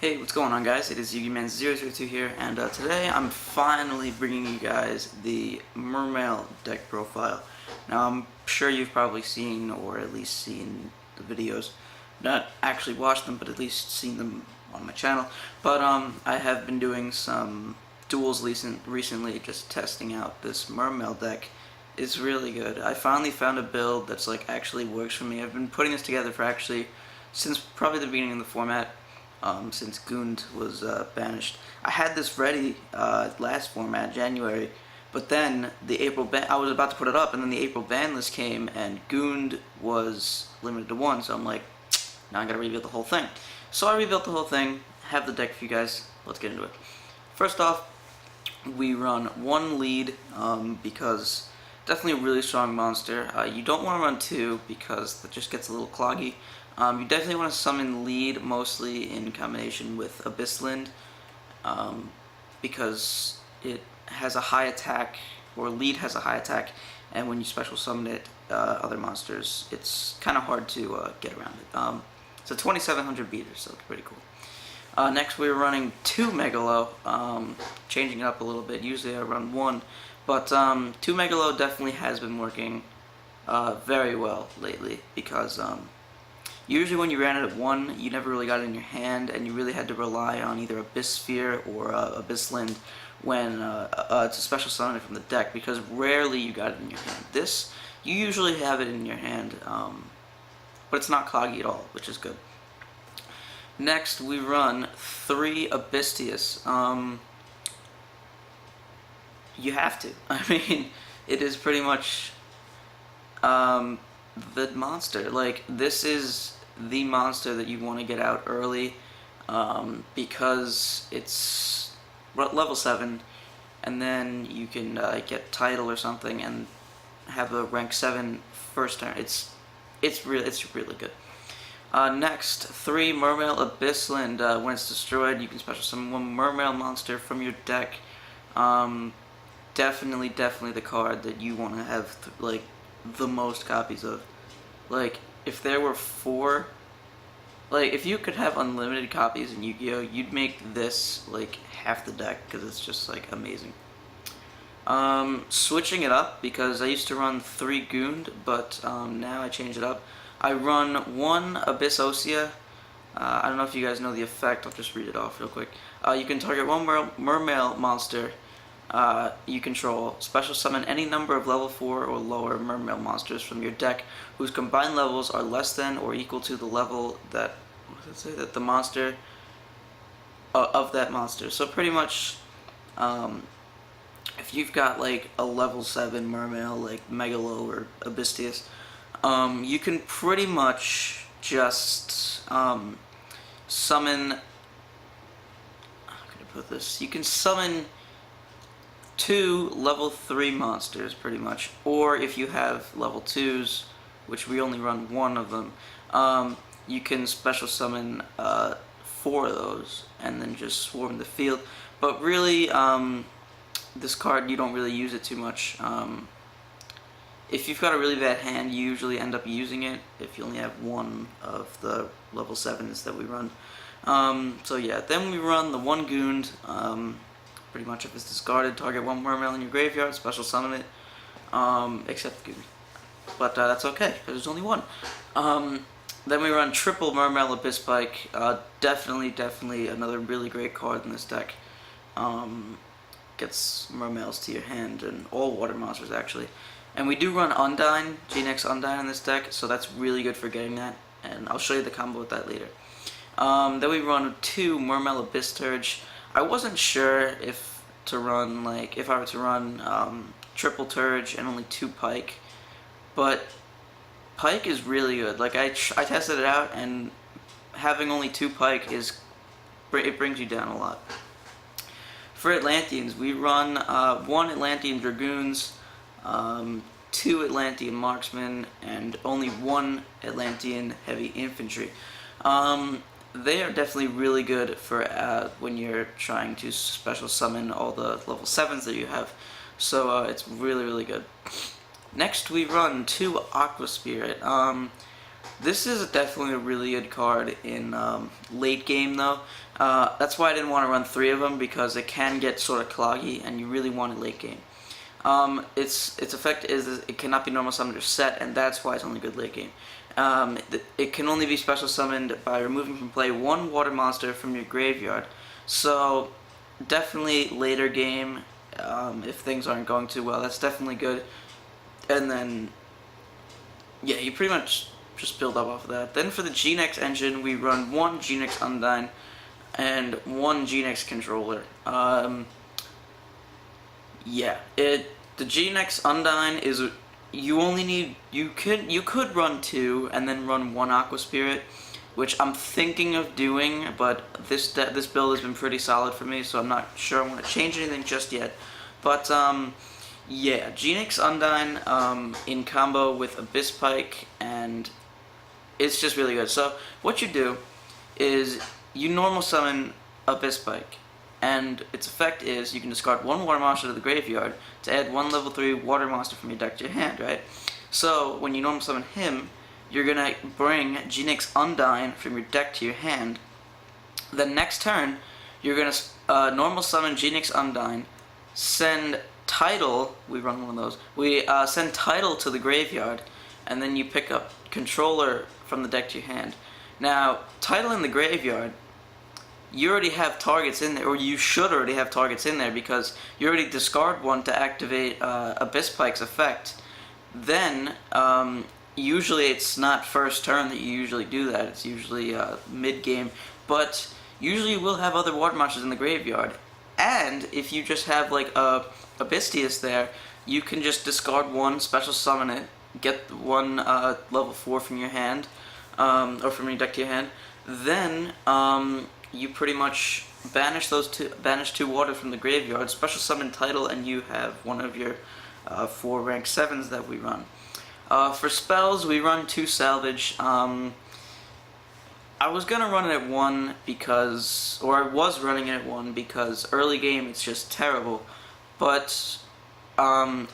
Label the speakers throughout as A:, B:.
A: Hey, what's going on, guys? It is YugiMan002 here, and today I'm finally bringing you guys the Mermail deck profile. Now, I'm sure you've probably seen, or at least seen the videos, not actually watched them, but at least seen them on my channel. But I have been doing some duels recently, just testing out this Mermail deck. It's really good. I finally found a build that's actually works for me. I've been putting this together for since probably the beginning of the format. Since Gund was banished. I had this ready last format, January, but then the April ban, I was about to put it up, and then the April ban list came, and Gund was limited to 1, so I'm like, now I gotta rebuild the whole thing. So I rebuilt the whole thing, have the deck for you guys, let's get into it. First off, we run 1 lead, because definitely a really strong monster. You don't want to run 2, because that just gets a little cloggy. You definitely want to summon lead, mostly in combination with Abyssland, because it has a high attack, or lead has a high attack, and when you special summon it, other monsters, it's kind of hard to get around it. It's a 2700 beater, so it's pretty cool. Next we're running 2 Megalo, changing it up a little bit. Usually I run 1, but 2 Megalo definitely has been working very well lately, because usually when you ran it at 1, you never really got it in your hand, and you really had to rely on either Abyss Sphere or Abyssland when to special summon it from the deck, because rarely you got it in your hand. This, you usually have it in your hand, but it's not cloggy at all, which is good. Next, we run 3 Abystius. You have to. I mean, it is pretty much the monster. This is the monster that you want to get out early, because it's level 7, and then you can get title or something and have a rank 7 first turn. It's really good. Next, 3 Mermail Abyssland. When it's destroyed, you can special summon 1 Mermail monster from your deck. Definitely the card that you want to have the most copies of. If there were 4, if you could have unlimited copies in Yu-Gi-Oh, you'd make this half the deck, because it's just amazing. Switching it up, because I used to run 3 Gund, but now I change it up. I run 1 Abyss Osea. I don't know if you guys know the effect. I'll just read it off real quick. You can target 1 Mermail monster you control, special summon any number of level 4 or lower Mermail monsters from your deck whose combined levels are less than or equal to the level that, what does it say, that the monster, of that monster. So pretty much, if you've got a level 7 Mermail, Megalo or Abystius, you can pretty much just summon, how can I put this, you can summon 2 level 3 monsters, pretty much. Or if you have level 2s, which we only run 1 of them, you can special summon 4 of those, and then just swarm the field. But really, this card, you don't really use it too much. If you've got a really bad hand, you usually end up using it if you only have 1 of the level 7s that we run. So yeah, then we run the 1 Gund. Pretty much if it's discarded, target 1 Mermail in your graveyard, special summon it, except Gund. But that's okay, because there's only 1. Then we run triple Mermail Abyss Spike. Definitely another really great card in this deck. Gets Mermails to your hand, and all water monsters actually. And we do run Undyne, G-Nex Undyne in this deck, so that's really good for getting that, and I'll show you the combo with that later. Then we run 2 Mermail Abyss Turge. I wasn't sure if I were to run triple Turge and only 2 Pike, but Pike is really good. I tested it out, and having only 2 Pike it brings you down a lot. For Atlanteans, we run 1 Atlantean Dragoons, 2 Atlantean Marksmen, and only 1 Atlantean Heavy Infantry. They are definitely really good for when you're trying to special summon all the level 7s that you have. So it's really good. Next we run 2 Aqua Spirit. This is definitely a really good card in late game though. That's why I didn't want to run 3 of them, because it can get sort of cloggy and you really want it late game. Its effect is it cannot be normal summoned or set, and that's why it's only good late game. It can only be special summoned by removing from play 1 water monster from your graveyard. So definitely later game, if things aren't going too well, that's definitely good. And then, yeah, you pretty much just build up off of that. Then for the GNX engine, we run 1 GNX Undyne and 1 GNX controller. Yeah, the GNX Undyne is, you could run 2 and then run 1 Aqua Spirit, which I'm thinking of doing, but this build has been pretty solid for me, so I'm not sure I want to change anything just yet. But yeah, GNX Undyne in combo with Abyss Pike, and it's just really good. So what you do is you normal summon Abyss Pike, and its effect is you can discard 1 water monster to the graveyard to add 1 level 3 water monster from your deck to your hand, right? So when you normal summon him, you're gonna bring GNX Undyne from your deck to your hand. The next turn, you're gonna normal summon GNX Undyne, send Tidal, we run one of those, we send Tidal to the graveyard, and then you pick up Controller from the deck to your hand. Now, Tidal in the graveyard, you already have targets in there, or you should already have targets in there, because you already discard 1 to activate Abyss Pike's effect. Then, usually it's not first turn that you usually do that, it's usually mid-game, but usually you will have other water monsters in the graveyard. And if you just have like a Abystius there, you can just discard 1, special summon it, get 1 level 4 from your hand, or from your deck to your hand. Then you pretty much banish 2 water from the graveyard, special summon Tidal, and you have one of your 4 rank 7s that we run. For spells, we run 2 salvage. I was gonna run it at 1 because, or I was running it at 1 because early game it's just terrible. But when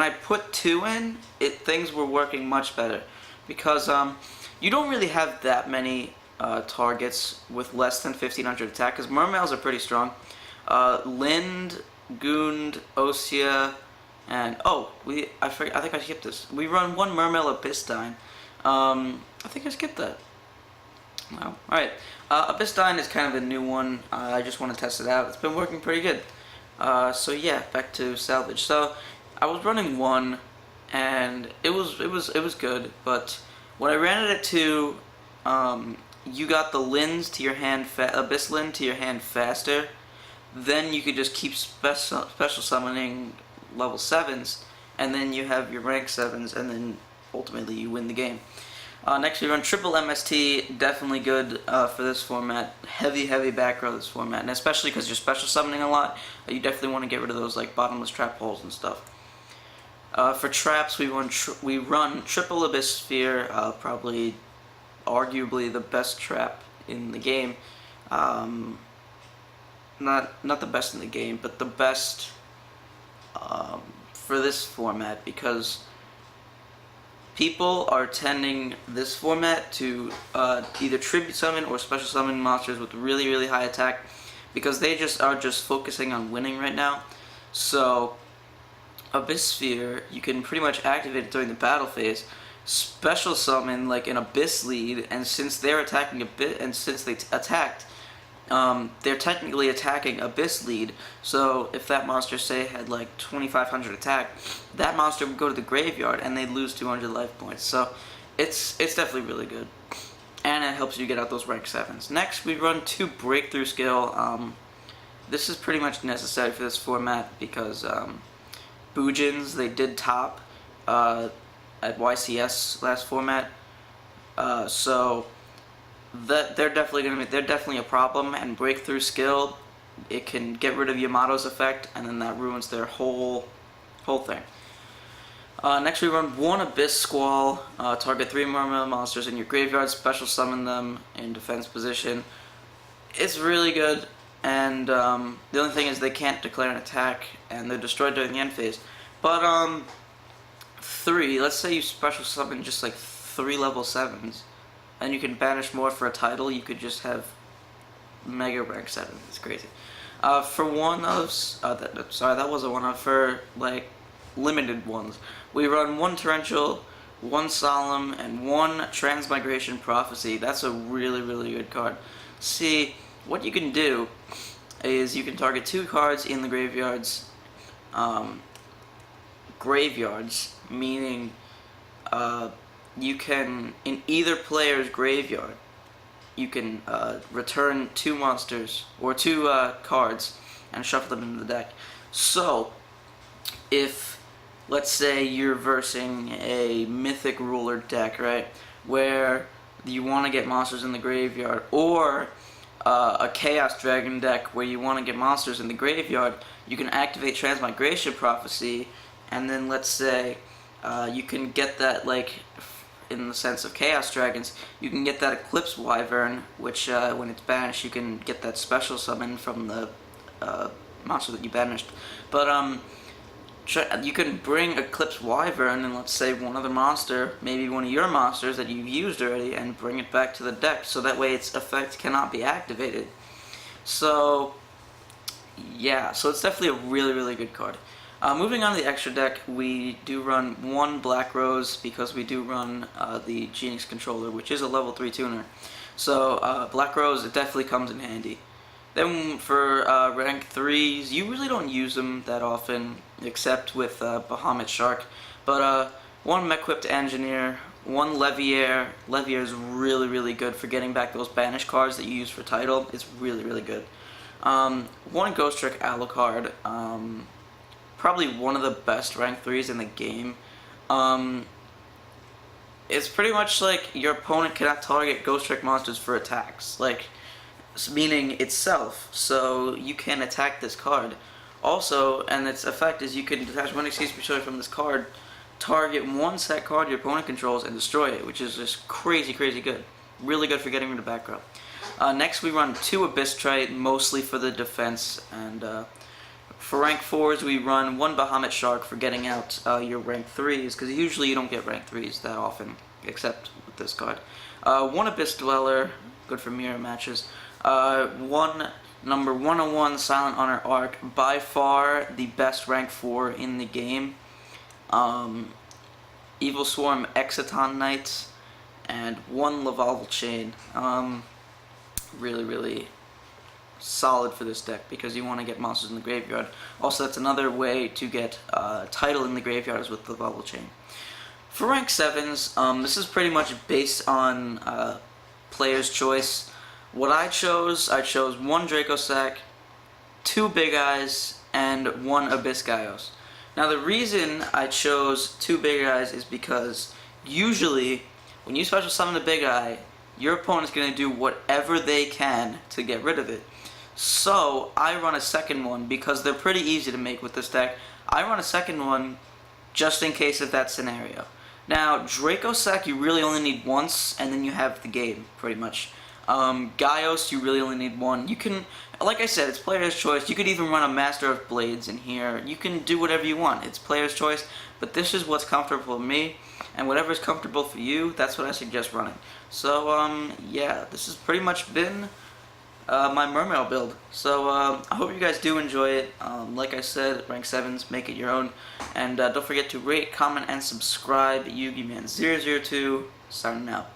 A: I put 2 in, things were working much better, because you don't really have that many targets with less than 1500 attack, because Mermails are pretty strong. Lind, Gund, Osea, and I think I skipped this. We run 1 Mermail Abyssdyne. I think I skipped that. No. Alright. Abyssdyne is kind of a new one. I just want to test it out. It's been working pretty good. So yeah, back to salvage. So I was running 1, and it was good. But when I ran it at 2, you got the Linds to your hand, Abyss Lind to your hand faster. Then you could just keep special summoning level 7s, and then you have your rank 7s, and then ultimately you win the game. Next we run triple MST, definitely good for this format. Heavy back row this format, and especially because you're special summoning a lot, you definitely want to get rid of those like bottomless trap holes and stuff. For traps, we run triple Abyss Sphere, probably arguably the best trap in the game. Not the best in the game, but the best for this format, because people are tending this format to either tribute summon or special summon monsters with really high attack, because they are just focusing on winning right now. So Abyss Sphere, you can pretty much activate it during the battle phase, special summon like an Abyss lead, and since they're attacking a bit, and since they attacked, they're technically attacking Abyss lead. So if that monster, say, had like 2500 attack, that monster would go to the graveyard and they'd lose 200 life points. So it's definitely really good, and it helps you get out those rank 7s. Next, we run 2 breakthrough skill. This is pretty much necessary for this format because Boojins, they did top at YCS last format, so that they're definitely a problem. And breakthrough skill, it can get rid of Yamato's effect, and then that ruins their whole thing. Next we run 1 Abyss Squall, target 3 Mermail monsters in your graveyard, special summon them in defense position. It's really good, and the only thing is they can't declare an attack, and they're destroyed during the end phase. But 3, let's say you special summon just like 3 level 7s, and you can banish more for a title. You could just have Mega rank 7. It's crazy. For one-ofs, that was a one-off. For, like, limited ones, we run 1 Torrential, 1 Solemn, and 1 Transmigration Prophecy. That's a really, really good card. See, what you can do is you can target 2 cards in the graveyards. Graveyards, meaning you can, in either player's graveyard, you can return 2 monsters, or 2 cards, and shuffle them into the deck. So, if, let's say you're versing a Mythic Ruler deck, right, where you want to get monsters in the graveyard, or a Chaos Dragon deck where you want to get monsters in the graveyard, you can activate Transmigration Prophecy, and then let's say you can get that, like, in the sense of Chaos Dragons, you can get that Eclipse Wyvern, which when it's banished, you can get that special summon from the monster that you banished. But you can bring Eclipse Wyvern and, let's say, one other monster, maybe one of your monsters that you've used already, and bring it back to the deck, so that way its effect cannot be activated. So yeah, so it's definitely a really, really good card. Moving on to the extra deck, we do run 1 Black Rose because we do run the Genix Controller, which is a level 3 tuner. So Black Rose, it definitely comes in handy. Then for rank 3s, you really don't use them that often, except with Bahamut Shark. But 1 Mech-Equipped Engineer, 1 Leviair. Leviair is really, really good for getting back those banish cards that you use for title. It's really, really good. 1 Ghost Trick Alucard. Probably one of the best rank 3s in the game. It's pretty much like your opponent cannot target Ghost Trick monsters for attacks, like, meaning itself, so you can attack this card. Also, and its effect is you can detach 1 Excuse Choice from this card, target 1 set card your opponent controls, and destroy it, which is just crazy, crazy good. Really good for getting rid of back row. Next we run 2 Abyss Trite, mostly for the defense, and for rank 4s, we run 1 Bahamut Shark for getting out your rank 3s, because usually you don't get rank 3s that often, except with this card. 1 Abyss Dweller, good for mirror matches. 1 number 101 Silent Honor Arc, by far the best rank 4 in the game. Evil Swarm Exciton Knights, and 1 Lavalval Chain. Really, really solid for this deck because you want to get monsters in the graveyard. Also, that's another way to get title in the graveyard is with the Lavalval Chain. For rank 7s, this is pretty much based on player's choice. What I chose 1 Dracosac, 2 Big Eyes, and 1 Abyss Gaios. Now the reason I chose 2 Big Eyes is because usually when you special summon a Big Eye, your opponent's going to do whatever they can to get rid of it. So I run a second one because they're pretty easy to make with this deck. I run a second one just in case of that scenario. Now Dracosac you really only need once and then you have the game pretty much. Gaios you really only need 1. You can, like I said, it's player's choice. You could even run a Master of Blades in here. You can do whatever you want. It's player's choice, but this is what's comfortable for me, and whatever's comfortable for you, that's what I suggest running. So yeah, this has pretty much been my Mermail build. So I hope you guys do enjoy it. Like I said, rank 7s, make it your own, and don't forget to rate, comment, and subscribe. Yugi Man 002 signing out.